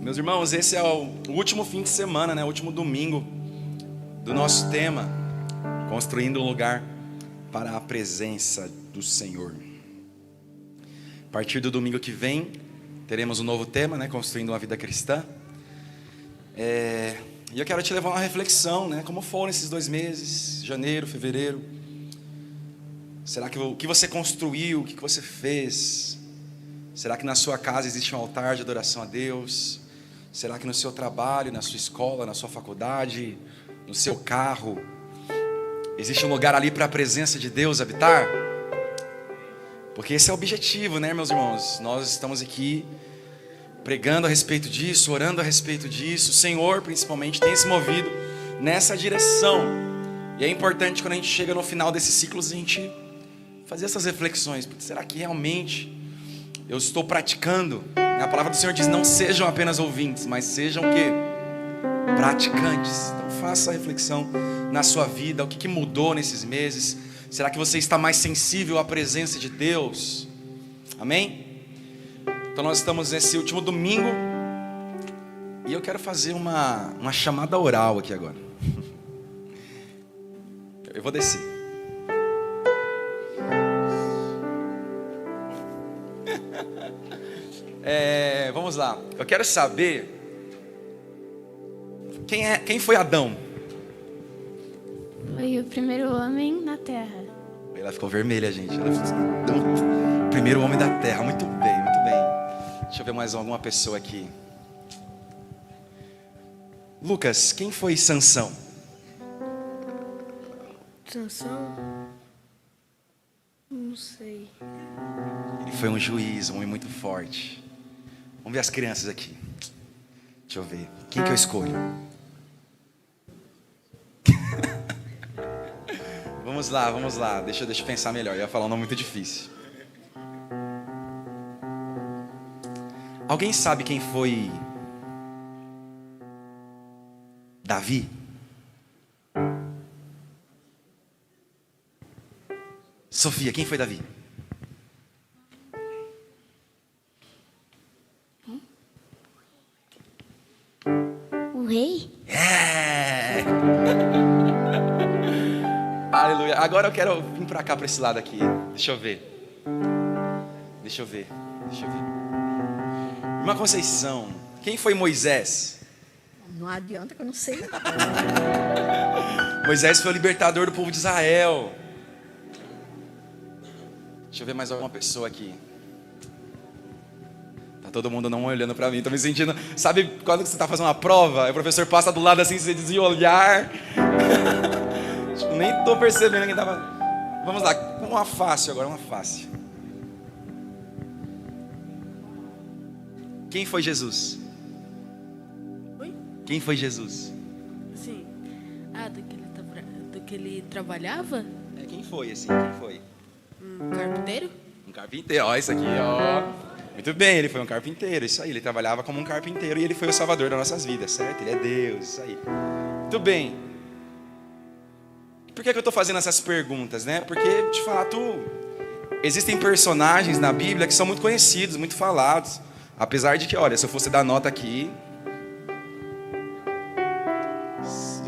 Meus irmãos, esse é o último fim de semana, né? O último domingo do nosso tema, construindo um lugar para a presença do Senhor. A partir do domingo que vem, teremos um novo tema, né? Construindo uma vida cristã. E eu quero te levar a uma reflexão, né? Como foram esses 2 meses, janeiro, fevereiro? Será que o que você construiu, o que você fez? Será que na sua casa existe um altar de adoração a Deus? Será que no seu trabalho, na sua escola, na sua faculdade, no seu carro, existe um lugar ali para a presença de Deus habitar? Porque esse é o objetivo, né, meus irmãos? Nós estamos aqui pregando a respeito disso, orando a respeito disso. O Senhor, principalmente, tem se movido nessa direção. E é importante, quando a gente chega no final desses ciclos, a gente fazer essas reflexões. Será que realmente eu estou praticando? A palavra do Senhor diz: não sejam apenas ouvintes, mas sejam o quê? Praticantes. Então faça a reflexão na sua vida. O que mudou nesses meses? Será que você está mais sensível à presença de Deus? Amém? Então nós estamos nesse último domingo e eu quero fazer uma chamada oral aqui agora. Eu vou descer. Vamos lá. Eu quero saber quem foi Adão? Foi o primeiro homem na terra. Ela ficou vermelha, gente. Primeiro homem da terra. Muito bem, muito bem. Deixa eu ver mais alguma pessoa aqui. Lucas, quem foi Sansão? Sansão? Não sei. Ele foi um juiz, um homem muito forte. Vamos ver as crianças aqui. Deixa eu ver. Quem que eu escolho? Vamos lá. Deixa eu pensar melhor. Eu ia falar um nome muito difícil. Alguém sabe quem foi Davi? Sofia, quem foi Davi? O rei? Aleluia. Agora eu quero vir pra cá, pra esse lado aqui. Deixa eu ver. Irmã Conceição, quem foi Moisés? Não adianta que eu não sei. Moisés foi o libertador do povo de Israel. Deixa eu ver mais alguma pessoa aqui. Tá todo mundo não olhando pra mim. Tô me sentindo... Sabe quando você tá fazendo uma prova? Aí o professor passa do lado assim, você desvia o olhar. Tipo, nem tô percebendo quem tava... Vamos lá, uma fácil agora, uma fácil. Quem foi Jesus? Oi? Quem foi Jesus? Sim. Do que ele trabalhava? Quem foi assim? Quem foi? Carpinteiro? Um carpinteiro. Ó, isso aqui, ó. Muito bem, ele foi um carpinteiro. Isso aí, ele trabalhava como um carpinteiro e ele foi o salvador das nossas vidas, certo? Ele é Deus, isso aí. Muito bem. Por que eu estou fazendo essas perguntas, né? Porque, de fato, existem personagens na Bíblia que são muito conhecidos, muito falados. Apesar de que, olha, se eu fosse dar nota aqui...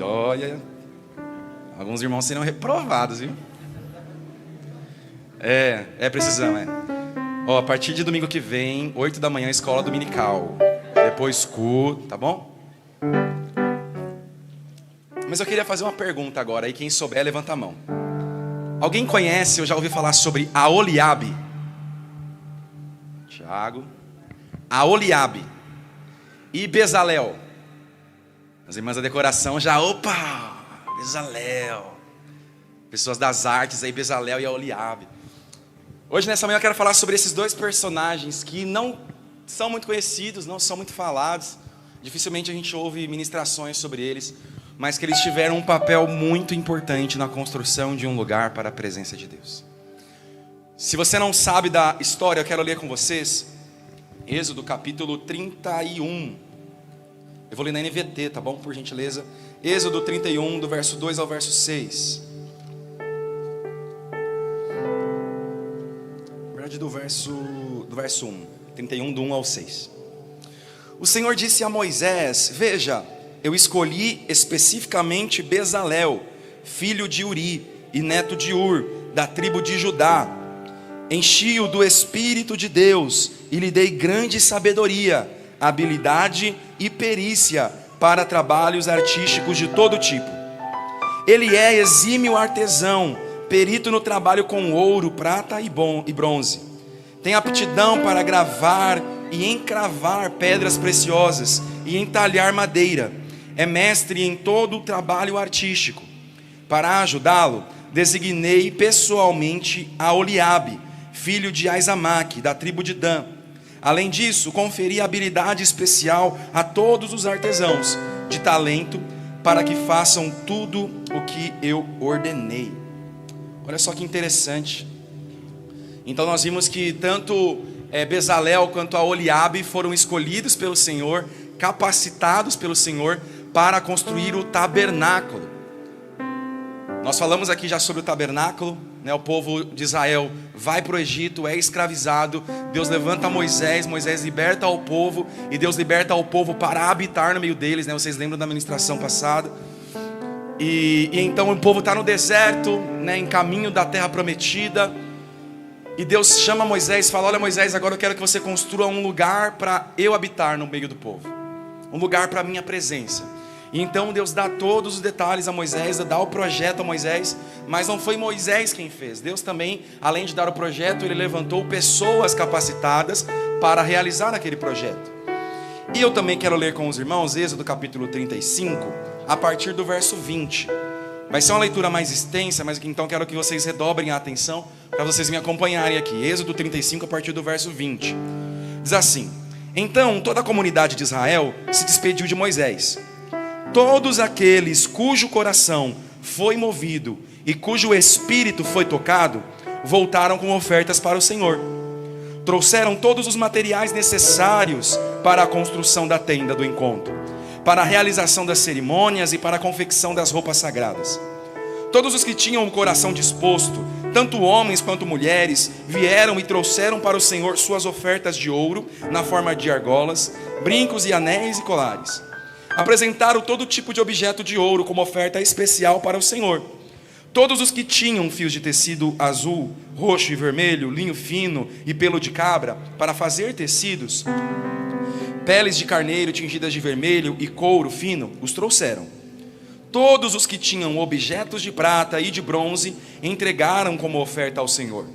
Olha... Alguns irmãos serão reprovados, viu? Precisão. Ó, a partir de domingo que vem, 8 da manhã, escola dominical. Depois culto, tá bom? Mas eu queria fazer uma pergunta agora, aí quem souber, levanta a mão. Alguém conhece, eu já ouvi falar sobre Aholiabe? Tiago. Aholiabe e Bezalel. As irmãs da decoração já, opa, Bezalel. Pessoas das artes aí, Bezalel e Aholiabe. Hoje nessa manhã eu quero falar sobre esses 2 personagens que não são muito conhecidos, não são muito falados. Dificilmente a gente ouve ministrações sobre eles, mas que eles tiveram um papel muito importante na construção de um lugar para a presença de Deus. Se você não sabe da história, eu quero ler com vocês Êxodo capítulo 31. Eu vou ler na NVT, tá bom? Por gentileza. Êxodo 31, do verso 2 ao verso 6. Na verdade, do verso 1. 31, do 1 ao 6. O Senhor disse a Moisés: veja, eu escolhi especificamente Bezalel, filho de Uri e neto de Ur, da tribo de Judá. Enchi-o do Espírito de Deus e lhe dei grande sabedoria, habilidade e perícia para trabalhos artísticos de todo tipo. Ele é exímio artesão, perito no trabalho com ouro, prata e bronze. Tem aptidão para gravar e encravar pedras preciosas e entalhar madeira. É mestre em todo o trabalho artístico. Para ajudá-lo, designei pessoalmente a Oliabe, filho de Aizamaque, da tribo de Dan. Além disso, conferi habilidade especial a todos os artesãos de talento, para que façam tudo o que eu ordenei. Olha só que interessante. Então nós vimos que tanto Bezalel quanto a Oliabe foram escolhidos pelo Senhor, capacitados pelo Senhor para construir o tabernáculo. Nós falamos aqui já sobre o tabernáculo, né? O povo de Israel vai para o Egito, é escravizado. Deus levanta Moisés, Moisés liberta o povo, e Deus liberta o povo para habitar no meio deles, né? Vocês lembram da ministração passada? E então o povo está no deserto, né? Em caminho da terra prometida. E Deus chama Moisés e fala: olha, Moisés, agora eu quero que você construa um lugar para eu habitar no meio do povo, um lugar para a minha presença. E então Deus dá todos os detalhes a Moisés, dá o projeto a Moisés, mas não foi Moisés quem fez. Deus também, além de dar o projeto, Ele levantou pessoas capacitadas para realizar aquele projeto. E eu também quero ler com os irmãos Êxodo capítulo 35, a partir do verso 20. Vai ser uma leitura mais extensa, mas então quero que vocês redobrem a atenção para vocês me acompanharem aqui. Êxodo 35, a partir do verso 20. Diz assim: então toda a comunidade de Israel se despediu de Moisés. Todos aqueles cujo coração foi movido e cujo espírito foi tocado, voltaram com ofertas para o Senhor. Trouxeram todos os materiais necessários para a construção da tenda do encontro, para a realização das cerimônias e para a confecção das roupas sagradas. Todos os que tinham o coração disposto, tanto homens quanto mulheres, vieram e trouxeram para o Senhor suas ofertas de ouro, na forma de argolas, brincos e anéis e colares. Apresentaram todo tipo de objeto de ouro como oferta especial para o Senhor. Todos os que tinham fios de tecido azul, roxo e vermelho, linho fino e pelo de cabra, para fazer tecidos, peles de carneiro tingidas de vermelho e couro fino, os trouxeram. Todos os que tinham objetos de prata e de bronze entregaram como oferta ao Senhor.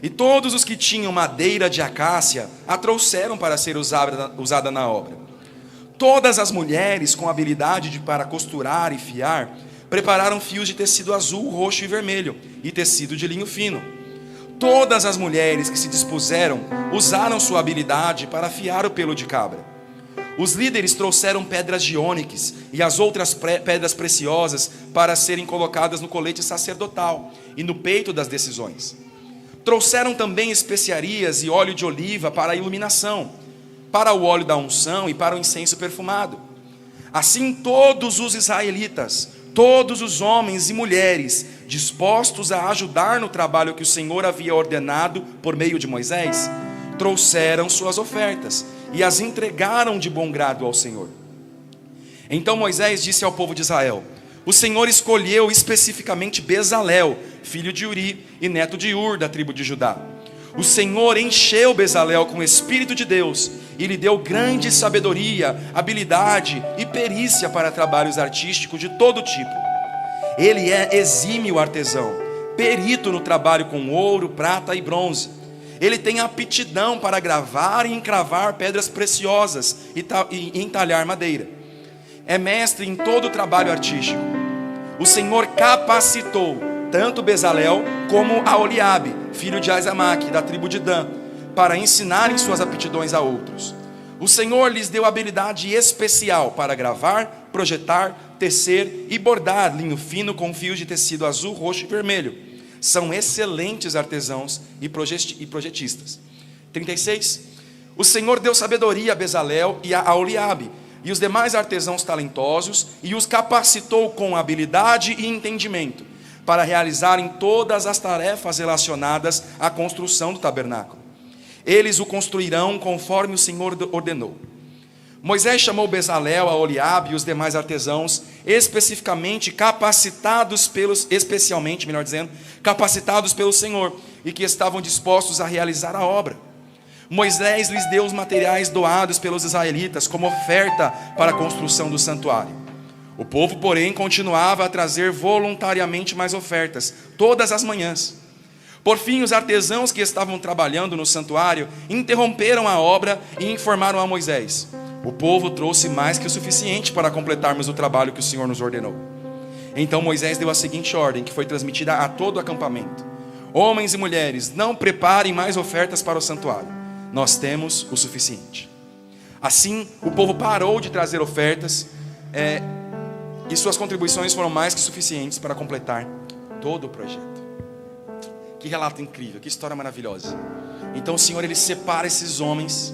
E todos os que tinham madeira de acácia a trouxeram para ser usada na obra. Todas as mulheres com habilidade para costurar e fiar prepararam fios de tecido azul, roxo e vermelho e tecido de linho fino. Todas as mulheres que se dispuseram usaram sua habilidade para afiar o pelo de cabra. Os líderes trouxeram pedras de ônix e as outras pedras preciosas para serem colocadas no colete sacerdotal e no peito das decisões. Trouxeram também especiarias e óleo de oliva para a iluminação, para o óleo da unção e para o incenso perfumado. Assim todos os israelitas, todos os homens e mulheres, dispostos a ajudar no trabalho que o Senhor havia ordenado por meio de Moisés, trouxeram suas ofertas e as entregaram de bom grado ao Senhor. Então Moisés disse ao povo de Israel: o Senhor escolheu especificamente Bezalel, filho de Uri e neto de Ur, da tribo de Judá. O Senhor encheu Bezalel com o Espírito de Deus e lhe deu grande sabedoria, habilidade e perícia para trabalhos artísticos de todo tipo. Ele é exímio artesão, perito no trabalho com ouro, prata e bronze. Ele tem aptidão para gravar e encravar pedras preciosas e entalhar madeira. É mestre em todo o trabalho artístico. O Senhor capacitou tanto Bezalel como a Oliabe, filho de Aizamaque, da tribo de Dan, para ensinarem suas aptidões a outros. O Senhor lhes deu habilidade especial para gravar, projetar, tecer e bordar linho fino com fios de tecido azul, roxo e vermelho. São excelentes artesãos e projetistas. 36. O Senhor deu sabedoria a Bezalel e a Oliabe, e os demais artesãos talentosos, e os capacitou com habilidade e entendimento, para realizarem todas as tarefas relacionadas à construção do tabernáculo. Eles o construirão conforme o Senhor ordenou. Moisés chamou Bezalel, Aholiabe e os demais artesãos, especialmente capacitados pelo Senhor, e que estavam dispostos a realizar a obra. Moisés lhes deu os materiais doados pelos israelitas como oferta para a construção do santuário. O povo, porém, continuava a trazer voluntariamente mais ofertas, todas as manhãs. Por fim, os artesãos que estavam trabalhando no santuário interromperam a obra e informaram a Moisés: o povo trouxe mais que o suficiente para completarmos o trabalho que o Senhor nos ordenou. Então Moisés deu a seguinte ordem, que foi transmitida a todo o acampamento: homens e mulheres, não preparem mais ofertas para o santuário, nós temos o suficiente. Assim, o povo parou de trazer ofertas, e suas contribuições foram mais que suficientes para completar todo o projeto. Que relato incrível, que história maravilhosa. Então o Senhor, Ele separa esses homens.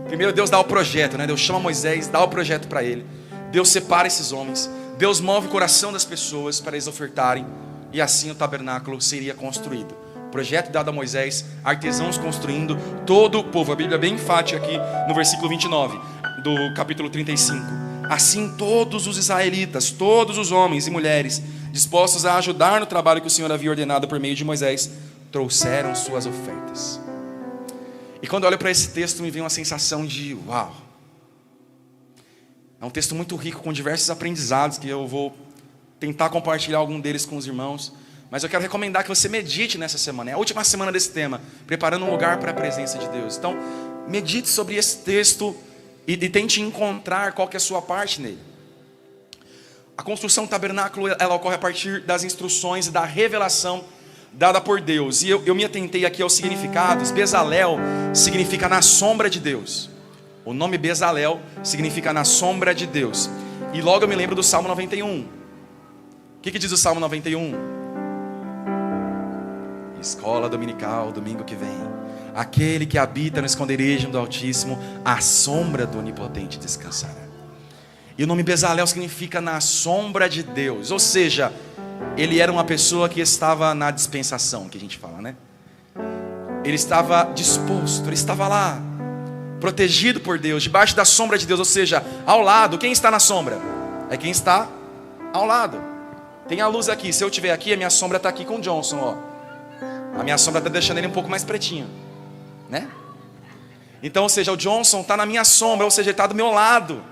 Primeiro Deus dá o projeto, né? Deus chama Moisés, dá o projeto para ele. Deus separa esses homens. Deus move o coração das pessoas para eles ofertarem. E assim o tabernáculo seria construído. Projeto dado a Moisés, artesãos construindo, todo o povo. A Bíblia é bem enfática aqui no versículo 29 do capítulo 35. Assim todos os israelitas, todos os homens e mulheres dispostos a ajudar no trabalho que o Senhor havia ordenado por meio de Moisés, trouxeram suas ofertas. E quando eu olho para esse texto, me vem uma sensação de uau. É um texto muito rico, com diversos aprendizados, que eu vou tentar compartilhar algum deles com os irmãos. Mas eu quero recomendar que você medite nessa semana. É a última semana desse tema, preparando um lugar para a presença de Deus. Então, medite sobre esse texto e tente encontrar qual que é a sua parte nele. A construção do tabernáculo, ela ocorre a partir das instruções e da revelação dada por Deus. E eu me atentei aqui aos significados. Bezalel significa na sombra de Deus. O nome Bezalel significa na sombra de Deus. E logo eu me lembro do Salmo 91. O que diz o Salmo 91? Escola dominical, domingo que vem. Aquele que habita no esconderijo do Altíssimo, à sombra do Onipotente descansará. E o nome Bezalel significa na sombra de Deus. Ou seja, ele era uma pessoa que estava na dispensação, que a gente fala, né? Ele estava disposto, ele estava lá, protegido por Deus, debaixo da sombra de Deus. Ou seja, ao lado, quem está na sombra? É quem está ao lado. Tem a luz aqui, se eu estiver aqui, a minha sombra está aqui com o Johnson, ó. A minha sombra está deixando ele um pouco mais pretinho, né? Então, ou seja, o Johnson está na minha sombra, ou seja, ele está do meu lado.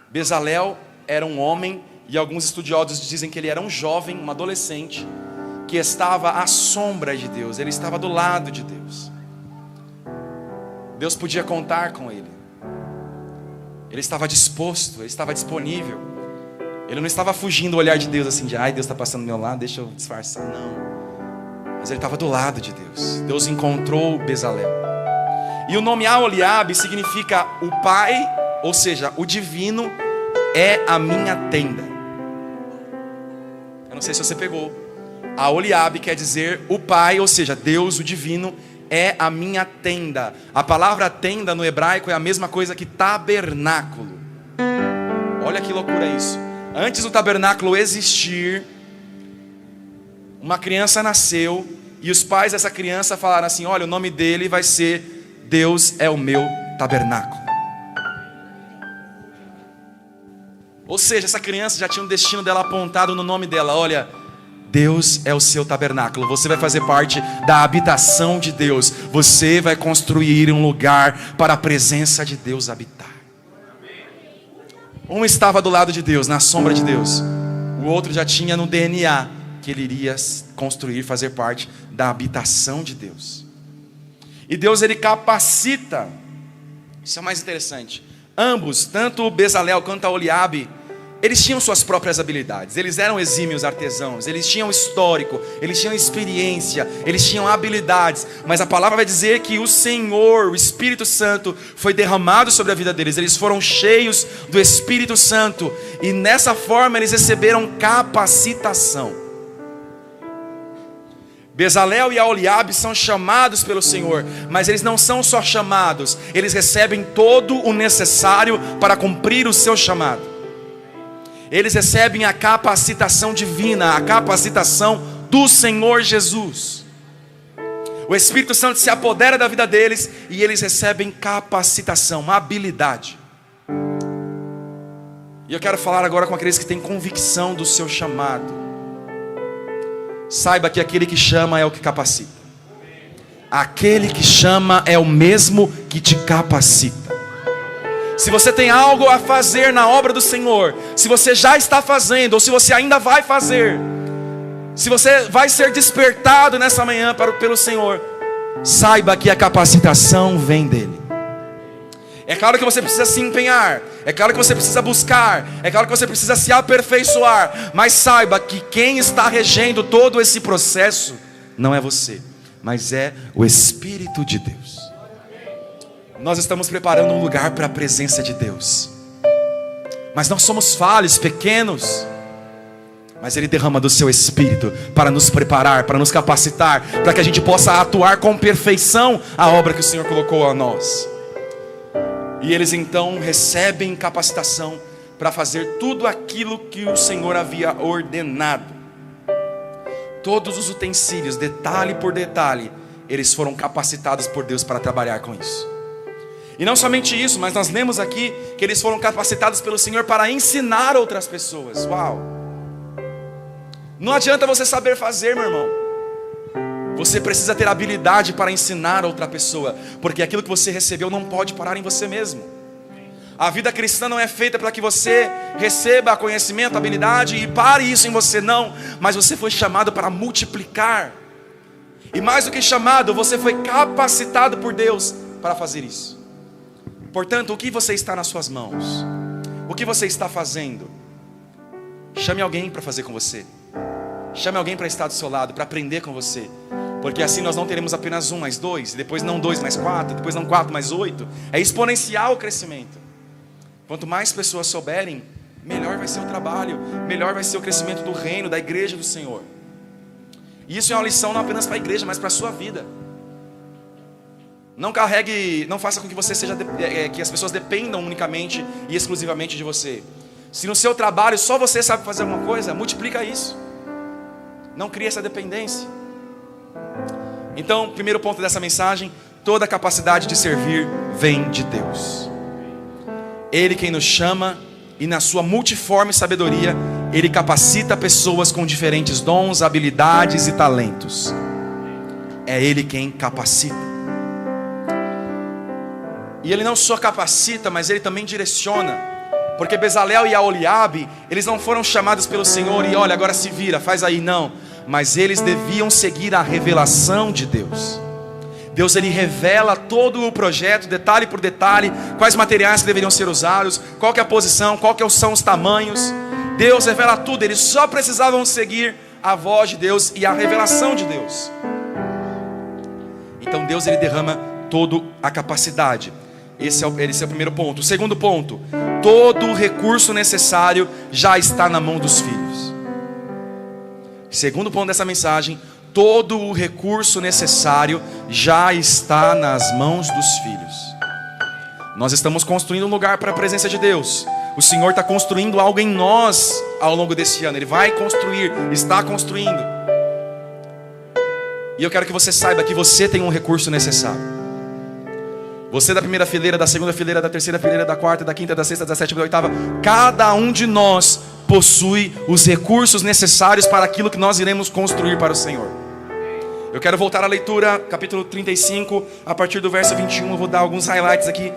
Bezalel era um homem, e alguns estudiosos dizem que ele era um jovem, um adolescente, que estava à sombra de Deus, ele estava do lado de Deus. Deus podia contar com ele. Ele estava disposto, ele estava disponível. Ele não estava fugindo do olhar de Deus assim, de ai, Deus está passando do meu lado, deixa eu disfarçar, não. Mas ele estava do lado de Deus. Deus encontrou Bezalel. E o nome Aholiabe significa o Pai, ou seja, o divino é a minha tenda. Eu não sei se você pegou. Aholiabe quer dizer o Pai, ou seja, Deus, o divino, é a minha tenda. A palavra tenda no hebraico é a mesma coisa que tabernáculo. Olha que loucura isso. Antes do tabernáculo existir, uma criança nasceu e os pais dessa criança falaram assim: olha, o nome dele vai ser Deus é o meu tabernáculo. Ou seja, essa criança já tinha um destino dela apontado no nome dela. Olha, Deus é o seu tabernáculo. Você vai fazer parte da habitação de Deus. Você vai construir um lugar para a presença de Deus habitar. Um estava do lado de Deus, na sombra de Deus. O outro já tinha no DNA que ele iria construir, fazer parte da habitação de Deus. E Deus, ele capacita. Isso é o mais interessante. Ambos, tanto o Bezalel quanto a Aholiabe, eles tinham suas próprias habilidades. Eles eram exímios artesãos. Eles tinham histórico, eles tinham experiência, eles tinham habilidades. Mas a palavra vai dizer que o Senhor, o Espírito Santo, foi derramado sobre a vida deles. Eles foram cheios do Espírito Santo. E nessa forma eles receberam capacitação. Bezalel e Aholiabe são chamados pelo Senhor, mas eles não são só chamados, eles recebem todo o necessário para cumprir o seu chamado. Eles recebem a capacitação divina, a capacitação do Senhor Jesus. O Espírito Santo se apodera da vida deles e eles recebem capacitação, habilidade. E eu quero falar agora com aqueles que têm convicção do seu chamado. Saiba que aquele que chama é o que capacita. Aquele que chama é o mesmo que te capacita. Se você tem algo a fazer na obra do Senhor, se você já está fazendo, ou se você ainda vai fazer, se você vai ser despertado nessa manhã pelo Senhor, saiba que a capacitação vem dele. É claro que você precisa se empenhar, é claro que você precisa buscar, é claro que você precisa se aperfeiçoar, mas saiba que quem está regendo todo esse processo não é você, mas é o Espírito de Deus. Nós estamos preparando um lugar para a presença de Deus, mas nós somos falhos, pequenos, mas Ele derrama do seu Espírito para nos preparar, para nos capacitar, para que a gente possa atuar com perfeição a obra que o Senhor colocou a nós. E eles então recebem capacitação para fazer tudo aquilo que o Senhor havia ordenado. Todos os utensílios, detalhe por detalhe, eles foram capacitados por Deus para trabalhar com isso. E não somente isso, mas nós lemos aqui que eles foram capacitados pelo Senhor para ensinar outras pessoas. Uau! Não adianta você saber fazer, meu irmão. Você precisa ter habilidade para ensinar outra pessoa, porque aquilo que você recebeu não pode parar em você mesmo. A vida cristã não é feita para que você receba conhecimento, habilidade e pare isso em você, não. Mas você foi chamado para multiplicar. E mais do que chamado, você foi capacitado por Deus para fazer isso. Portanto, o que você está nas suas mãos? O que você está fazendo? Chame alguém para fazer com você. Chame alguém para estar do seu lado, para aprender com você. Porque assim nós não teremos apenas 1 mais 2, depois não 2 mais 4, depois não 4 mais 8. É exponencial o crescimento. Quanto mais pessoas souberem, melhor vai ser o trabalho, melhor vai ser o crescimento do reino, da igreja do Senhor. E isso é uma lição não apenas para a igreja, mas para a sua vida. Não carregue, não faça com que você seja, que as pessoas dependam unicamente e exclusivamente de você. Se no seu trabalho só você sabe fazer alguma coisa, multiplica isso. Não crie essa dependência. Então, primeiro ponto dessa mensagem: toda a capacidade de servir vem de Deus. Ele quem nos chama, e na sua multiforme sabedoria, Ele capacita pessoas com diferentes dons, habilidades e talentos. É Ele quem capacita. E Ele não só capacita, mas Ele também direciona. Porque Bezalel e Aholiabe, eles não foram chamados pelo Senhor e olha, agora se vira, faz aí, não. Mas eles deviam seguir a revelação de Deus. Deus, Ele revela todo o projeto, detalhe por detalhe, quais materiais que deveriam ser usados, qual que é a posição, qual que são os tamanhos. Deus revela tudo, eles só precisavam seguir a voz de Deus e a revelação de Deus. Então Deus, Ele derrama toda a capacidade. Esse é o primeiro ponto. O segundo ponto: todo o recurso necessário já está na mão dos filhos. Segundo ponto dessa mensagem: todo o recurso necessário já está nas mãos dos filhos. Nós estamos construindo um lugar para a presença de Deus. O Senhor está construindo algo em nós ao longo desse ano. Ele vai construir, está construindo. E eu quero que você saiba que você tem um recurso necessário. Você da primeira fileira, da segunda fileira, da terceira fileira, da quarta, da quinta, da sexta, da sétima, da oitava. Cada um de nós possui os recursos necessários para aquilo que nós iremos construir para o Senhor. Eu quero voltar à leitura, capítulo 35, a partir do verso 21. Eu vou dar alguns highlights aqui.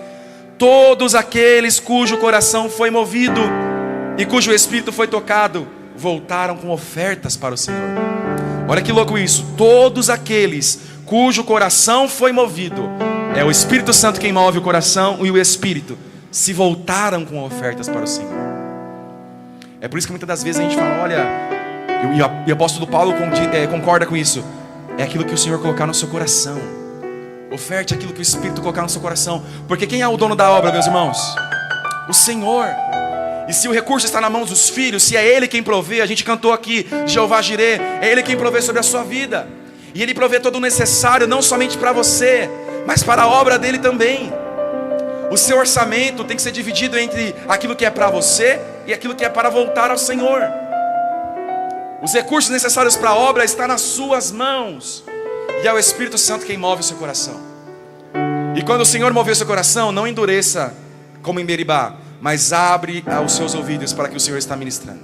Todos aqueles cujo coração foi movido e cujo espírito foi tocado, voltaram com ofertas para o Senhor. Olha que louco isso. Todos aqueles cujo coração foi movido, é o Espírito Santo quem move o coração e o Espírito, se voltaram com ofertas para o Senhor. É por isso que muitas das vezes a gente fala, olha, e o apóstolo Paulo concorda com isso, é aquilo que o Senhor colocar no seu coração. Oferte aquilo que o Espírito colocar no seu coração. Porque quem é o dono da obra, meus irmãos? O Senhor. E se o recurso está na mão dos filhos, se é Ele quem provê, a gente cantou aqui, Jeová Jirê, é Ele quem provê sobre a sua vida. E Ele provê todo o necessário, não somente para você, mas para a obra dEle também. O seu orçamento tem que ser dividido entre aquilo que é para você e aquilo que é para voltar ao Senhor. Os recursos necessários para a obra estão nas suas mãos. E é o Espírito Santo quem move o seu coração. E quando o Senhor mover o seu coração, não endureça como em Meribá, mas abre os seus ouvidos para que o Senhor está ministrando.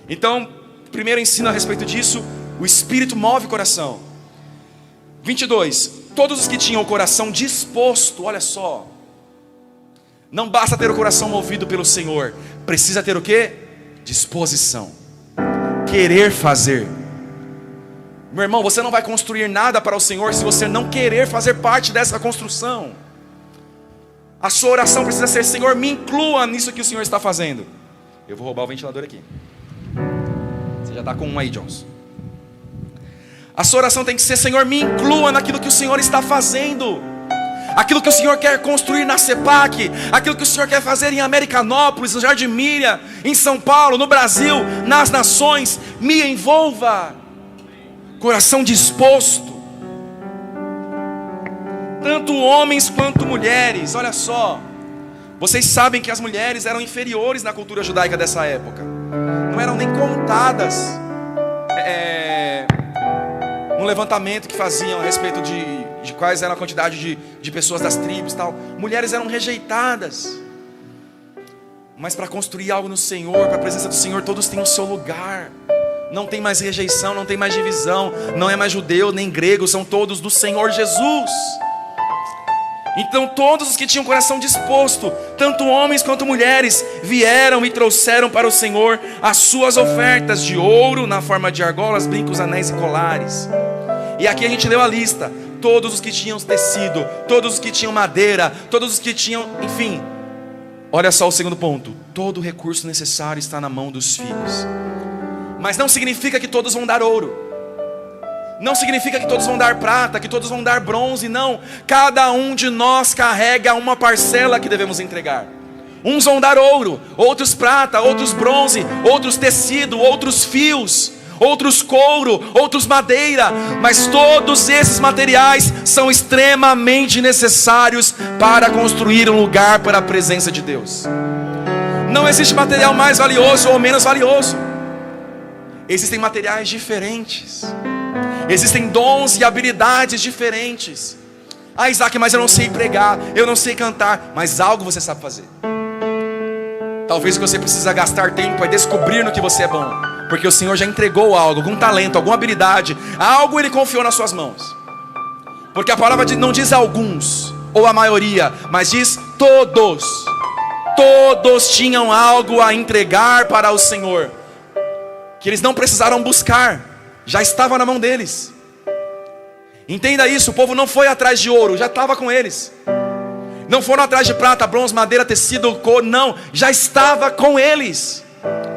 Então, primeiro ensino a respeito disso, o Espírito move o coração. 22, todos os que tinham o coração disposto, olha só, não basta ter o coração movido pelo Senhor, precisa ter o quê? Disposição, querer fazer. Meu irmão, você não vai construir nada para o Senhor se você não querer fazer parte dessa construção. A sua oração precisa ser: Senhor, me inclua nisso que o Senhor está fazendo. Eu vou roubar o ventilador aqui. Você já está com um aí, Jones. A sua oração tem que ser: Senhor, me inclua naquilo que o Senhor está fazendo, aquilo que o Senhor quer construir na CEPAC, aquilo que o Senhor quer fazer em Americanópolis, no Jardim Miriam, em São Paulo, no Brasil, nas nações. Me envolva. Coração disposto. Tanto homens quanto mulheres. Olha só, vocês sabem que as mulheres eram inferiores na cultura judaica dessa época, não eram nem contadas no levantamento que faziam a respeito de quais era a quantidade de pessoas das tribos e tal. Mulheres eram rejeitadas. Mas para construir algo no Senhor, para a presença do Senhor, todos têm o seu lugar. Não tem mais rejeição, não tem mais divisão, não é mais judeu nem grego, são todos do Senhor Jesus. Então todos os que tinham o coração disposto, tanto homens quanto mulheres, vieram e trouxeram para o Senhor as suas ofertas de ouro na forma de argolas, brincos, anéis e colares. E aqui a gente leu a lista: todos os que tinham tecido, todos os que tinham madeira, todos os que tinham, enfim. Olha só o segundo ponto: todo o recurso necessário está na mão dos filhos. Mas não significa que todos vão dar ouro, não significa que todos vão dar prata, que todos vão dar bronze, não. Cada um de nós carrega uma parcela que devemos entregar. Uns vão dar ouro, outros prata, outros bronze, outros tecido, outros fios, outros couro, outros madeira. Mas todos esses materiais são extremamente necessários para construir um lugar para a presença de Deus. Não existe material mais valioso ou menos valioso. Existem materiais diferentes, existem dons e habilidades diferentes. Ah, Isaac, mas eu não sei pregar, eu não sei cantar. Mas algo você sabe fazer. Talvez o que você precisa gastar tempo é descobrir no que você é bom, porque o Senhor já entregou algo, algum talento, alguma habilidade, algo Ele confiou nas suas mãos. Porque a palavra não diz alguns, ou a maioria, mas diz todos. Todos tinham algo a entregar para o Senhor, que eles não precisaram buscar, já estava na mão deles. Entenda isso: o povo não foi atrás de ouro, já estava com eles. Não foram atrás de prata, bronze, madeira, tecido, couro, não, já estava com eles.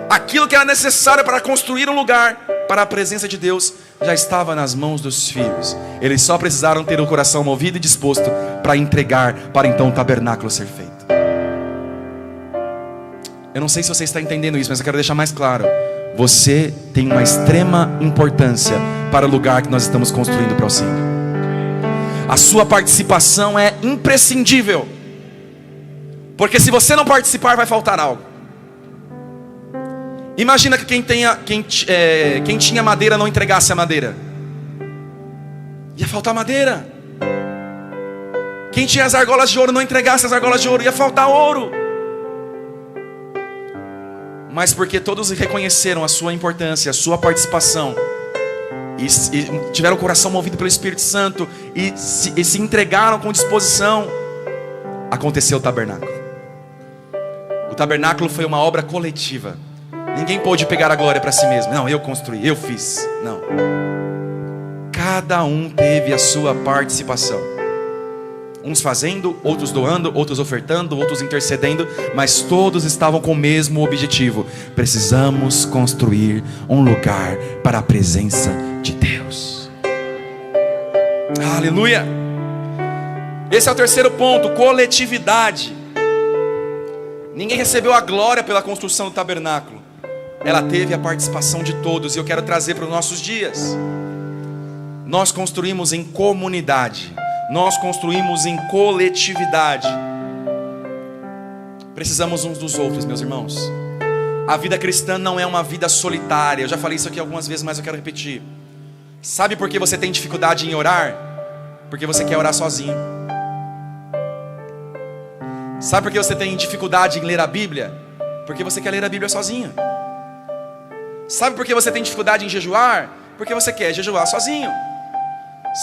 Aquilo que era necessário para construir um lugar para a presença de Deus já estava nas mãos dos filhos. Eles só precisaram ter o coração movido e disposto para entregar, para então o tabernáculo ser feito. Eu não sei se você está entendendo isso, mas eu quero deixar mais claro: você tem uma extrema importância para o lugar que nós estamos construindo para o Senhor. A sua participação é imprescindível, porque se você não participar, vai faltar algo. Imagina que quem tinha madeira não entregasse a madeira, ia faltar madeira. Quem tinha as argolas de ouro não entregasse as argolas de ouro, ia faltar ouro. Mas porque todos reconheceram a sua importância, a sua participação, e tiveram o coração movido pelo Espírito Santo, e se entregaram com disposição, aconteceu o tabernáculo. O tabernáculo foi uma obra coletiva. Ninguém pôde pegar a glória para si mesmo. Não, eu construí, eu fiz. Não. Cada um teve a sua participação. Uns fazendo, outros doando, outros ofertando, outros intercedendo, mas todos estavam com o mesmo objetivo: precisamos construir um lugar para a presença de Deus. Aleluia! Esse é o terceiro ponto: coletividade. Ninguém recebeu a glória pela construção do tabernáculo, ela teve a participação de todos. E eu quero trazer para os nossos dias: nós construímos em comunidade, nós construímos em coletividade. Precisamos uns dos outros, meus irmãos. A vida cristã não é uma vida solitária. Eu já falei isso aqui algumas vezes, mas eu quero repetir. Sabe por que você tem dificuldade em orar? Porque você quer orar sozinho. Sabe por que você tem dificuldade em ler a Bíblia? Porque você quer ler a Bíblia sozinho. Sabe por que você tem dificuldade em jejuar? Porque você quer jejuar sozinho.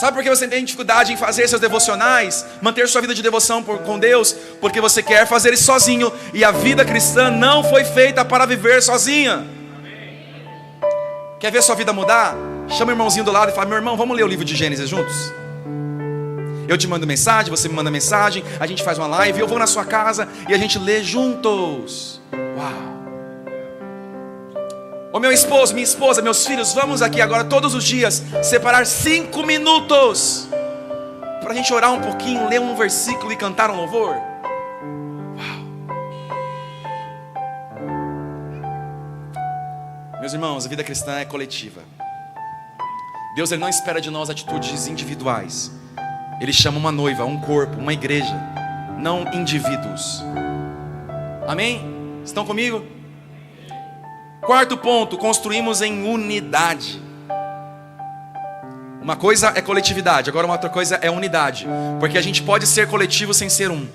Sabe por que você tem dificuldade em fazer seus devocionais, manter sua vida de devoção com Deus? Porque você quer fazer isso sozinho. E a vida cristã não foi feita para viver sozinha. Quer ver sua vida mudar? Chama o irmãozinho do lado e fala: meu irmão, vamos ler o livro de Gênesis juntos? Eu te mando mensagem, você me manda mensagem, a gente faz uma live, eu vou na sua casa e a gente lê juntos. Uau! Ô meu esposo, minha esposa, meus filhos, vamos aqui agora todos os dias separar 5 minutos para a gente orar um pouquinho, ler um versículo e cantar um louvor. Uau! Meus irmãos, a vida cristã é coletiva. Deus, ele não espera de nós atitudes individuais. Ele chama uma noiva, um corpo, uma igreja, não indivíduos. Amém? Estão comigo? Quarto ponto, construímos em unidade. Uma coisa é coletividade, agora uma outra coisa é unidade. Porque a gente pode ser coletivo sem ser um.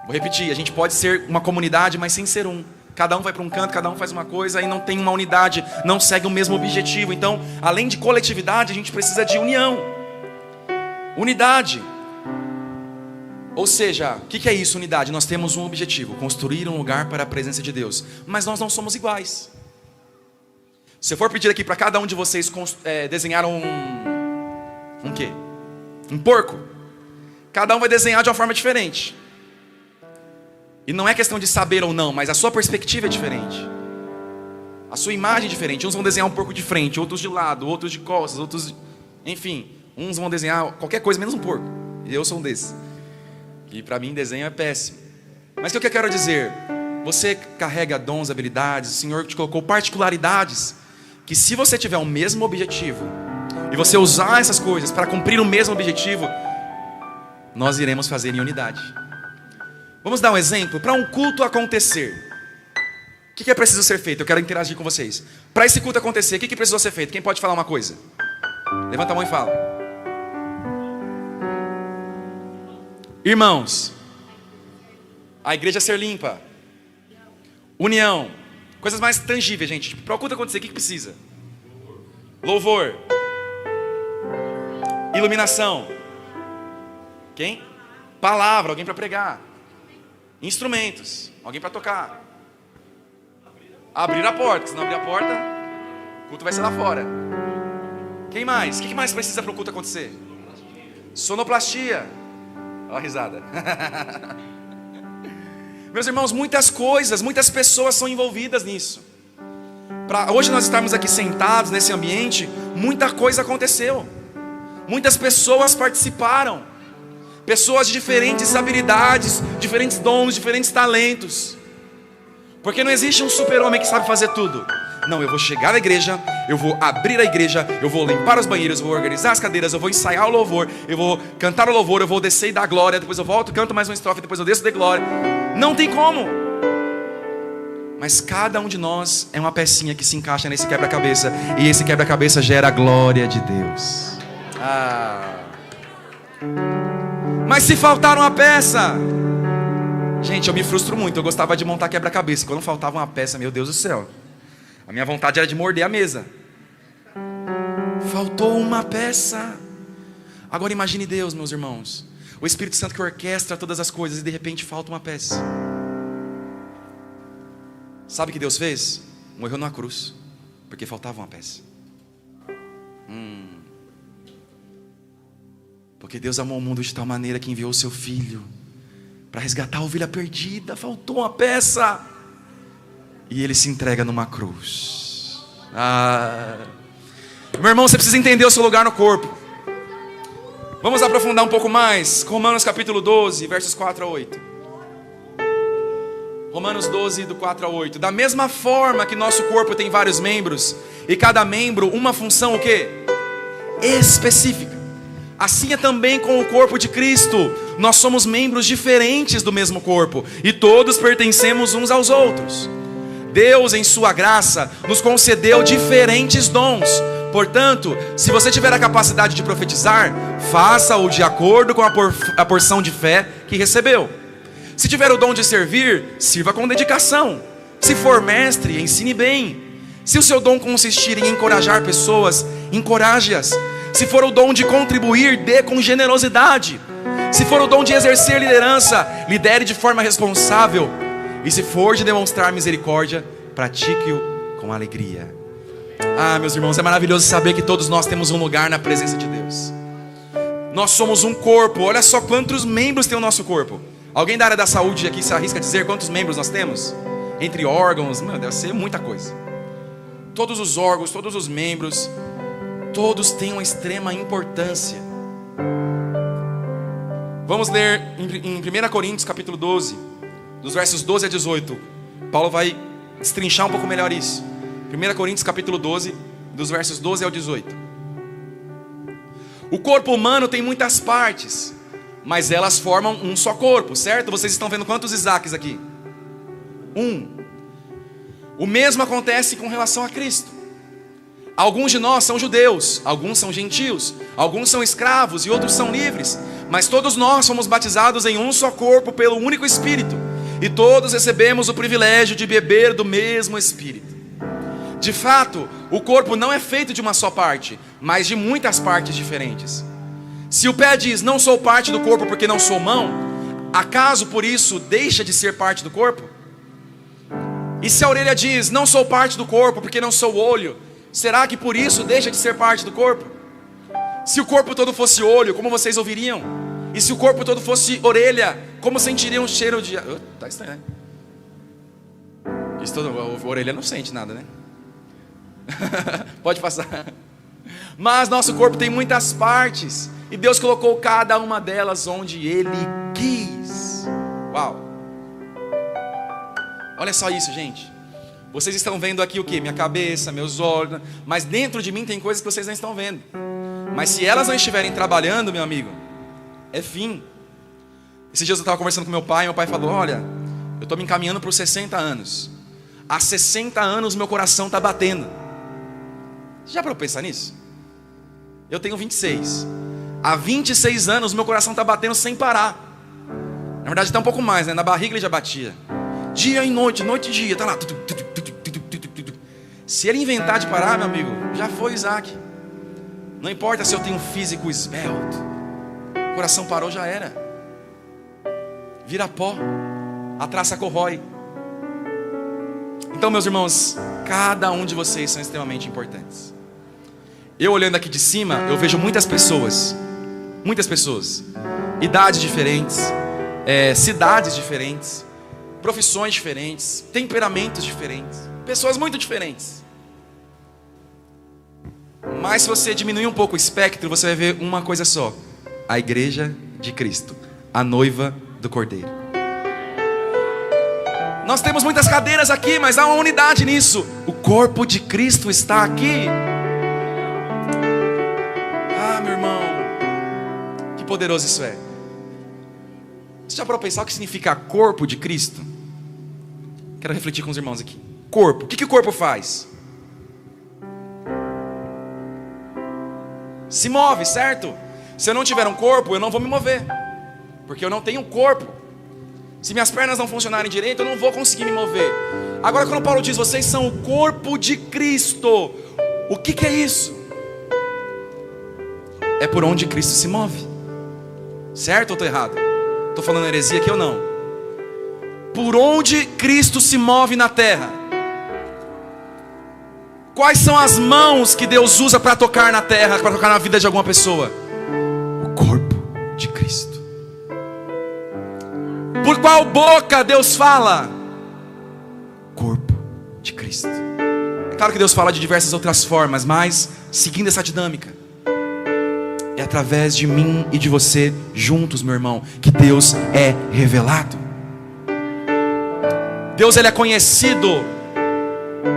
Vou repetir, a gente pode ser uma comunidade, mas sem ser um. Cada um vai para um canto, cada um faz uma coisa e não tem uma unidade, não segue o mesmo objetivo. Então, além de coletividade, a gente precisa de união. Unidade. Ou seja, o que é isso, unidade? Nós temos um objetivo: construir um lugar para a presença de Deus. Mas nós não somos iguais. Se eu for pedir aqui para cada um de vocês desenhar um quê? Um porco. Cada um vai desenhar de uma forma diferente. E não é questão de saber ou não, mas a sua perspectiva é diferente. A sua imagem é diferente. Uns vão desenhar um porco de frente, outros de lado, outros de costas, outros... Enfim, uns vão desenhar qualquer coisa menos um porco. E eu sou um desses. E para mim desenho é péssimo. Mas o que eu quero dizer? Você carrega dons, habilidades, o Senhor te colocou particularidades, que se você tiver o mesmo objetivo, e você usar essas coisas para cumprir o mesmo objetivo, nós iremos fazer em unidade. Vamos dar um exemplo. Para um culto acontecer, o que é preciso ser feito? Eu quero interagir com vocês. Para esse culto acontecer, o que precisou ser feito? Quem pode falar uma coisa? Levanta a mão e fala. Irmãos, a igreja ser limpa, união, coisas mais tangíveis, gente. Para o culto acontecer, o que precisa? Louvor, iluminação, quem? Palavra, alguém para pregar, instrumentos, alguém para tocar, abrir a porta, se não abrir a porta, o culto vai ser lá fora. Quem mais? O que mais precisa para o culto acontecer? Sonoplastia. Olha a risada. Meus irmãos, muitas coisas, muitas pessoas são envolvidas nisso. Para hoje nós estarmos aqui sentados nesse ambiente, muita coisa aconteceu. Muitas pessoas participaram. Pessoas de diferentes habilidades, diferentes dons, diferentes talentos. Porque não existe um super-homem que sabe fazer tudo. Não, eu vou chegar na igreja, eu vou abrir a igreja, eu vou limpar os banheiros, eu vou organizar as cadeiras, eu vou ensaiar o louvor, eu vou cantar o louvor, eu vou descer e dar glória, depois eu volto, canto mais uma estrofe, depois eu desço e dou glória. Não tem como. Mas cada um de nós é uma pecinha que se encaixa nesse quebra-cabeça, e esse quebra-cabeça gera a glória de Deus. Mas se faltar uma peça, gente, eu me frustro muito. Eu gostava de montar quebra-cabeça. Quando faltava uma peça, meu Deus do céu, a minha vontade era de morder a mesa. Faltou uma peça. Agora imagine Deus, meus irmãos, o Espírito Santo que orquestra todas as coisas, e de repente falta uma peça. Sabe o que Deus fez? Morreu numa cruz, porque faltava uma peça. Porque Deus amou o mundo de tal maneira que enviou o seu Filho para resgatar a ovelha perdida. Faltou uma peça, e Ele se entrega numa cruz. Meu irmão, você precisa entender o seu lugar no corpo. Vamos aprofundar um pouco mais. Romanos capítulo 12, versos 4 a 8. Romanos 12, do 4 a 8. Da mesma forma que nosso corpo tem vários membros, e cada membro uma função o quê? Específica. Assim é também com o corpo de Cristo. Nós somos membros diferentes do mesmo corpo, e todos pertencemos uns aos outros. Deus, em sua graça, nos concedeu diferentes dons. Portanto, se você tiver a capacidade de profetizar, faça-o de acordo com a porção de fé que recebeu. Se tiver o dom de servir, sirva com dedicação. Se for mestre, ensine bem. Se o seu dom consistir em encorajar pessoas, encoraje-as. Se for o dom de contribuir, dê com generosidade. Se for o dom de exercer liderança, lidere de forma responsável. E se for de demonstrar misericórdia, pratique-o com alegria. Ah, meus irmãos, é maravilhoso saber que todos nós temos um lugar na presença de Deus. Nós somos um corpo. Olha só quantos membros tem o nosso corpo. Alguém da área da saúde aqui se arrisca a dizer quantos membros nós temos? Entre órgãos, deve ser muita coisa. Todos os órgãos, todos os membros, todos têm uma extrema importância. Vamos ler em 1 Coríntios capítulo 12, dos versos 12 a 18. Paulo vai destrinchar um pouco melhor isso. 1 Coríntios capítulo 12, dos versos 12 ao 18. O corpo humano tem muitas partes, mas elas formam um só corpo, certo? Vocês estão vendo quantos Isaques aqui? Um. O mesmo acontece com relação a Cristo. Alguns de nós são judeus, alguns são gentios, alguns são escravos e outros são livres, mas todos nós fomos batizados em um só corpo pelo único Espírito, e todos recebemos o privilégio de beber do mesmo Espírito. De fato, o corpo não é feito de uma só parte, mas de muitas partes diferentes. Se o pé diz, não sou parte do corpo porque não sou mão, acaso por isso deixa de ser parte do corpo? E se a orelha diz, não sou parte do corpo porque não sou olho, será que por isso deixa de ser parte do corpo? Se o corpo todo fosse olho, como vocês ouviriam? E se o corpo todo fosse orelha, como sentiriam o cheiro de... Tá estranho, né? A orelha não sente nada, né? Pode passar. Mas nosso corpo tem muitas partes, e Deus colocou cada uma delas onde Ele quis. Uau! Olha só isso, gente. Vocês estão vendo aqui o que? Minha cabeça, meus olhos. Mas dentro de mim tem coisas que vocês não estão vendo. Mas se elas não estiverem trabalhando, meu amigo, é fim. Esses dias eu estava conversando com meu pai, e meu pai falou, olha, eu estou me encaminhando para os 60 anos. Há 60 anos meu coração está batendo. Já parou para pensar nisso? Eu tenho 26. Há 26 anos meu coração está batendo sem parar. Na verdade está um pouco mais, né? Na barriga ele já batia. Dia e noite, noite e dia, está lá. Se ele inventar de parar, meu amigo, já foi Isaac. Não importa se eu tenho um físico esbelto, o coração parou, já era. Vira pó, a traça corrói. Então, meus irmãos, cada um de vocês são extremamente importantes. Eu olhando aqui de cima, eu vejo muitas pessoas, idades diferentes, cidades diferentes, profissões diferentes, temperamentos diferentes, pessoas muito diferentes. Mas se você diminuir um pouco o espectro, você vai ver uma coisa só: a igreja de Cristo, a noiva do Cordeiro. Nós temos muitas cadeiras aqui, mas há uma unidade nisso. O corpo de Cristo está aqui. Ah, meu irmão, que poderoso isso é. Você já parou para pensar o que significa corpo de Cristo? Quero refletir com os irmãos aqui. Corpo, o que o corpo faz? Se move, certo? Se eu não tiver um corpo, eu não vou me mover, porque eu não tenho um corpo. Se minhas pernas não funcionarem direito, eu não vou conseguir me mover. Agora, quando Paulo diz, vocês são o corpo de Cristo, o que é isso? É por onde Cristo se move. Certo ou estou errado? Estou falando heresia aqui ou não? Por onde Cristo se move na terra? Quais são as mãos que Deus usa para tocar na terra, para tocar na vida de alguma pessoa? O corpo de Cristo. Por qual boca Deus fala? Corpo de Cristo. É claro que Deus fala de diversas outras formas, mas seguindo essa dinâmica, é através de mim e de você juntos, meu irmão, que Deus é revelado. Deus, ele é conhecido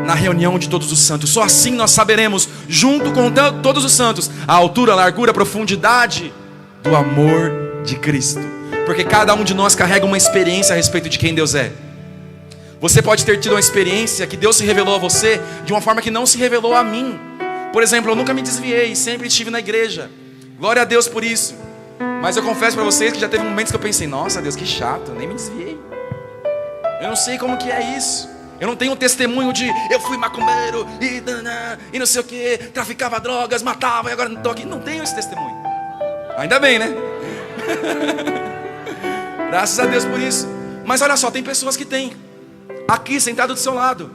na reunião de todos os santos. Só assim nós saberemos, junto com todos os santos, a altura, a largura, a profundidade do amor de Cristo. Porque cada um de nós carrega uma experiência a respeito de quem Deus é. Você pode ter tido uma experiência que Deus se revelou a você de uma forma que não se revelou a mim. Por exemplo, eu nunca me desviei, sempre estive na igreja. Glória a Deus por isso. Mas eu confesso para vocês que já teve momentos que eu pensei: nossa Deus, que chato, nem me desviei. Eu não sei como que é isso. Eu não tenho um testemunho de eu fui macumbeiro e não sei o que, traficava drogas, matava e agora não estou aqui. Não tenho esse testemunho. Ainda bem, né? Graças a Deus por isso. Mas olha só, tem pessoas que têm aqui sentado do seu lado.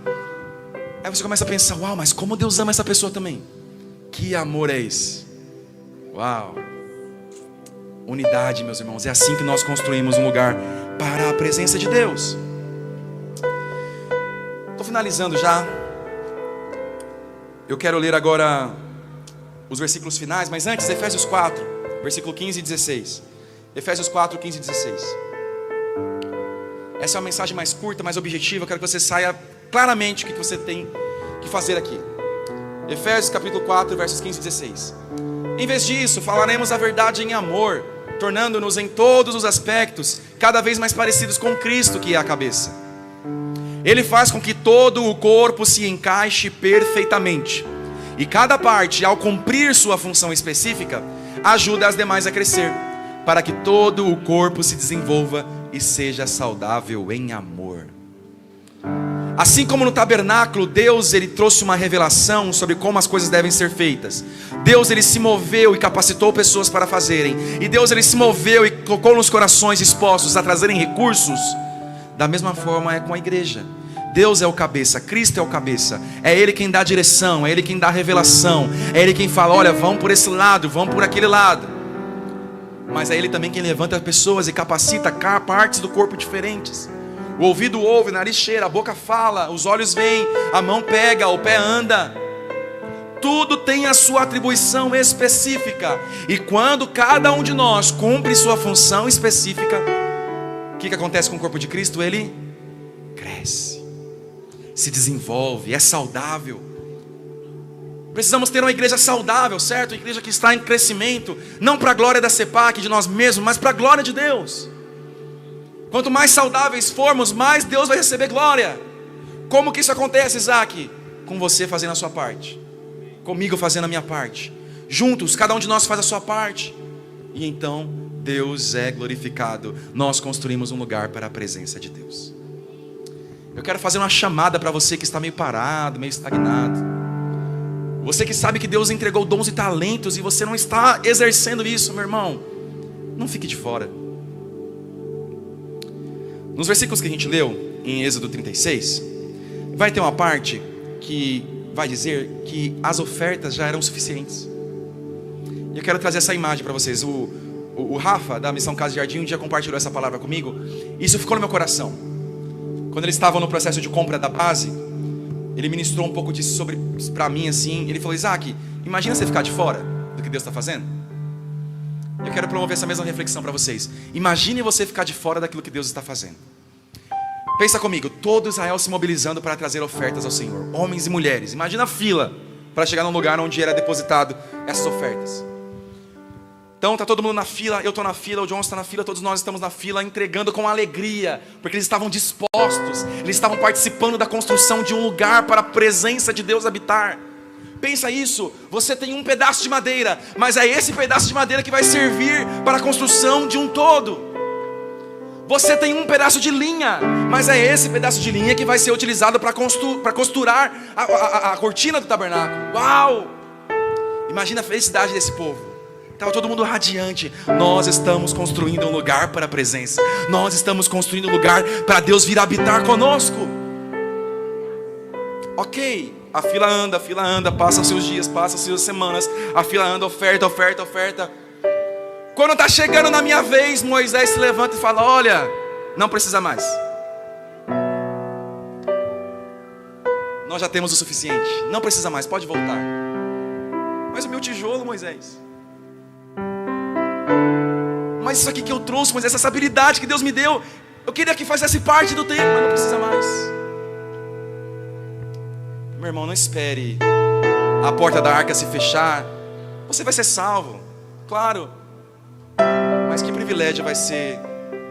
Aí você começa a pensar: uau, mas como Deus ama essa pessoa também. Que amor é esse? Uau. Unidade, meus irmãos. É assim que nós construímos um lugar para a presença de Deus. Estou finalizando já. Eu quero ler agora os versículos finais, mas antes, Efésios 4, versículo 15 e 16. Efésios 4, 15 e 16. Essa é uma mensagem mais curta, mais objetiva. Eu quero que você saia claramente o que você tem que fazer aqui. Efésios capítulo 4, versos 15 e 16. Em vez disso, falaremos a verdade em amor, tornando-nos em todos os aspectos cada vez mais parecidos com Cristo, que é a cabeça. Ele faz com que todo o corpo se encaixe perfeitamente, e cada parte, ao cumprir sua função específica, ajuda as demais a crescer, para que todo o corpo se desenvolva e seja saudável em amor. Assim como no tabernáculo, Deus ele trouxe uma revelação sobre como as coisas devem ser feitas. Deus ele se moveu e capacitou pessoas para fazerem. E Deus ele se moveu e colocou nos corações expostos a trazerem recursos. Da mesma forma é com a igreja. Deus é o cabeça, Cristo é o cabeça. É Ele quem dá direção, é Ele quem dá revelação. É Ele quem fala: olha, vamos por esse lado, vamos por aquele lado. Mas é Ele também quem levanta pessoas e capacita partes do corpo diferentes. O ouvido ouve, o nariz cheira, a boca fala, os olhos veem, a mão pega, o pé anda. Tudo tem a sua atribuição específica. E quando cada um de nós cumpre sua função específica, o que acontece com o corpo de Cristo? Ele cresce, se desenvolve, é saudável. Precisamos ter uma igreja saudável, certo? Uma igreja que está em crescimento, não para a glória da CEPAC, de nós mesmos, mas para a glória de Deus. Quanto mais saudáveis formos, mais Deus vai receber glória. Como que isso acontece, Isaac? Com você fazendo a sua parte, comigo fazendo a minha parte. Juntos, cada um de nós faz a sua parte. E então, Deus é glorificado. Nós construímos um lugar para a presença de Deus. Eu quero fazer uma chamada para você que está meio parado, meio estagnado. Você que sabe que Deus entregou dons e talentos e você não está exercendo isso, meu irmão. Não fique de fora. Nos versículos que a gente leu, em Êxodo 36, vai ter uma parte que vai dizer que as ofertas já eram suficientes. E eu quero trazer essa imagem para vocês. O Rafa, da Missão Casa de Jardim, um dia compartilhou essa palavra comigo. Isso ficou no meu coração. Quando eles estavam no processo de compra da base, ele ministrou um pouco disso para mim assim. Ele falou: Isaac, imagina você ficar de fora do que Deus está fazendo. Eu quero promover essa mesma reflexão para vocês. Imagine você ficar de fora daquilo que Deus está fazendo. Pensa comigo, todo Israel se mobilizando para trazer ofertas ao Senhor, homens e mulheres. Imagina a fila para chegar num lugar onde era depositado essas ofertas. Então está todo mundo na fila, eu estou na fila, o John está na fila, todos nós estamos na fila, entregando com alegria, porque eles estavam dispostos, eles estavam participando da construção de um lugar para a presença de Deus habitar. Pensa isso, você tem um pedaço de madeira, mas é esse pedaço de madeira que vai servir para a construção de um todo. Você tem um pedaço de linha, mas é esse pedaço de linha que vai ser utilizado para costurar a cortina do tabernáculo. Uau! Imagina a felicidade desse povo. Estava todo mundo radiante. Nós estamos construindo um lugar para a presença. Nós estamos construindo um lugar para Deus vir habitar conosco. Ok, a fila anda, passam-se os dias, passam-se as semanas. A fila anda, oferta. Quando está chegando na minha vez, Moisés se levanta e fala: olha, não precisa mais. Nós já temos o suficiente, não precisa mais, pode voltar. Mas o meu tijolo, Moisés. Mas isso aqui que eu trouxe, mas essa habilidade que Deus me deu, eu queria que fizesse parte do tempo, mas não precisa mais. Meu irmão, não espere a porta da arca se fechar. Você vai ser salvo, claro. Mas que privilégio vai ser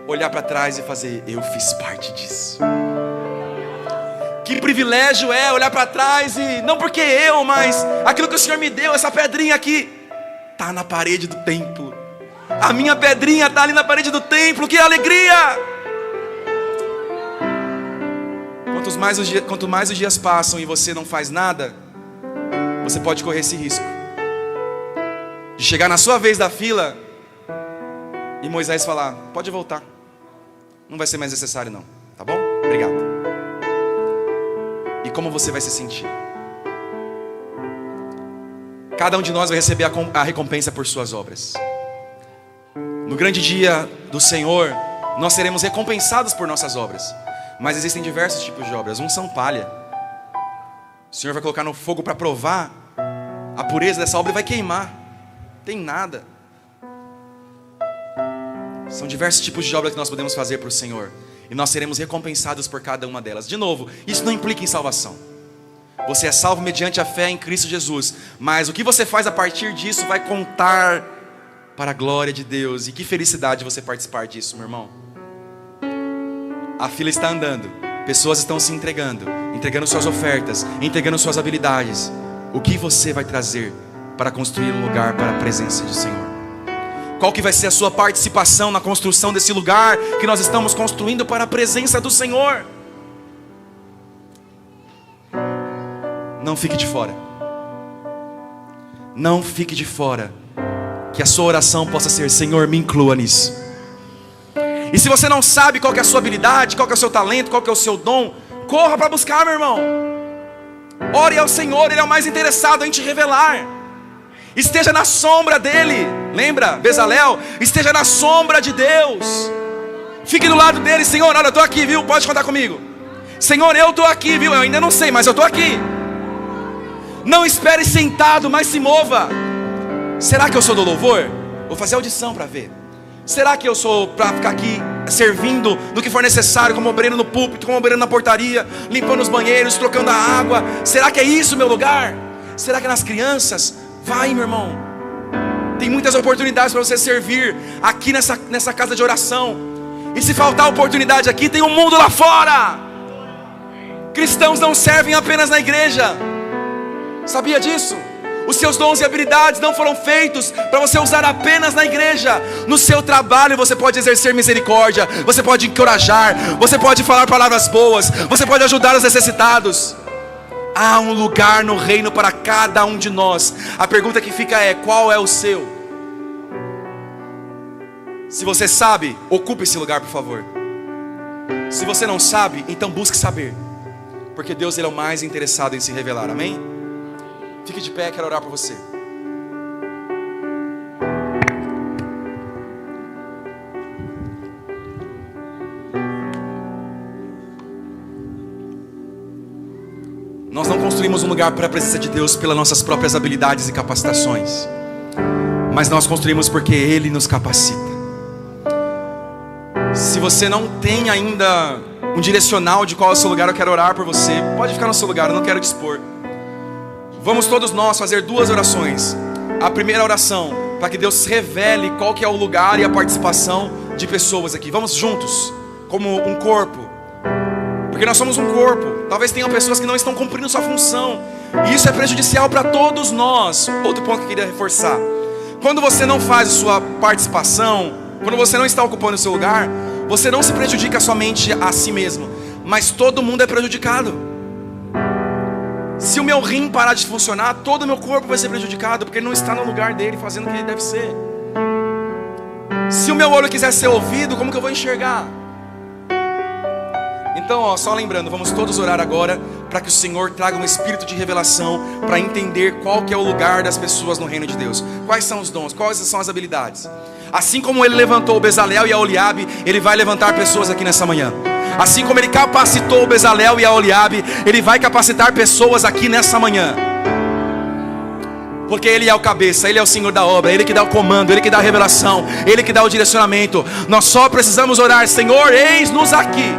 olhar para trás e fazer: eu fiz parte disso. Que privilégio é olhar para trás e, não porque eu, mas aquilo que o Senhor me deu, essa pedrinha aqui, está na parede do templo. A minha pedrinha está ali na parede do templo, que alegria! Quanto mais os dias passam e você não faz nada, você pode correr esse risco de chegar na sua vez da fila e Moisés falar: pode voltar, não vai ser mais necessário não, tá bom? Obrigado. E como você vai se sentir? Cada um de nós vai receber a recompensa por suas obras. No grande dia do Senhor, nós seremos recompensados por nossas obras. Mas existem diversos tipos de obras. Uns são palha. O Senhor vai colocar no fogo para provar a pureza dessa obra e vai queimar. Tem nada. São diversos tipos de obras que nós podemos fazer para o Senhor, e nós seremos recompensados por cada uma delas. De novo, isso não implica em salvação. Você é salvo mediante a fé em Cristo Jesus, mas o que você faz a partir disso vai contar para a glória de Deus. E que felicidade você participar disso, meu irmão. A fila está andando, pessoas estão se entregando suas ofertas, entregando suas habilidades. O que você vai trazer para construir um lugar para a presença do Senhor? Qual que vai ser a sua participação na construção desse lugar que nós estamos construindo para a presença do Senhor? Não fique de fora. Não fique de fora. Que a sua oração possa ser: Senhor, me inclua nisso. E se você não sabe qual que é a sua habilidade, qual que é o seu talento, qual que é o seu dom, corra para buscar, meu irmão. Ore ao Senhor, Ele é o mais interessado em te revelar. Esteja na sombra dEle. Lembra, Bezalel? Esteja na sombra de Deus. Fique do lado dEle. Senhor, olha, eu estou aqui, viu? Pode contar comigo. Senhor, eu estou aqui, viu? Eu ainda não sei, mas eu estou aqui. Não espere sentado, mas se mova. Será que eu sou do louvor? Vou fazer audição para ver. Será que eu sou para ficar aqui servindo no que for necessário, como obreiro no púlpito, como obreiro na portaria, limpando os banheiros, trocando a água? Será que é isso o meu lugar? Será que é nas crianças? Vai, meu irmão. Tem muitas oportunidades para você servir aqui nessa casa de oração. E se faltar oportunidade aqui, tem um mundo lá fora. Cristãos não servem apenas na igreja. Sabia disso? Os seus dons e habilidades não foram feitos para você usar apenas na igreja. No seu trabalho você pode exercer misericórdia, você pode encorajar, você pode falar palavras boas, você pode ajudar os necessitados. Há um lugar no reino para cada um de nós. A pergunta que fica é: qual é o seu? Se você sabe, ocupe esse lugar, por favor. Se você não sabe, então busque saber, porque Deus, Ele é o mais interessado em se revelar. Amém? Fique de pé, quero orar por você. Nós não construímos um lugar para a presença de Deus pelas nossas próprias habilidades e capacitações, mas nós construímos porque Ele nos capacita. Se você não tem ainda um direcional de qual é o seu lugar, eu quero orar por você. Pode ficar no seu lugar, eu não quero te expor. Vamos todos nós fazer duas orações. A primeira oração, para que Deus revele qual que é o lugar e a participação de pessoas aqui. Vamos juntos, como um corpo, porque nós somos um corpo. Talvez tenham pessoas que não estão cumprindo sua função, e isso é prejudicial para todos nós. Outro ponto que eu queria reforçar: quando você não faz a sua participação, quando você não está ocupando o seu lugar, você não se prejudica somente a si mesmo, mas todo mundo é prejudicado. Se o meu rim parar de funcionar, todo o meu corpo vai ser prejudicado, porque ele não está no lugar dele, fazendo o que ele deve ser. Se o meu olho quiser ser ouvido, como que eu vou enxergar? Então, só lembrando, vamos todos orar agora, para que o Senhor traga um espírito de revelação, para entender qual que é o lugar das pessoas no reino de Deus. Quais são os dons, quais são as habilidades. Assim como Ele levantou o Bezalel e a Oliabe, Ele vai levantar pessoas aqui nessa manhã. Assim como Ele capacitou o Bezalel e a Oliabe, Ele vai capacitar pessoas aqui nessa manhã. Porque Ele é o cabeça, Ele é o Senhor da obra, Ele que dá o comando, Ele que dá a revelação, Ele que dá o direcionamento. Nós só precisamos orar: Senhor, eis-nos aqui.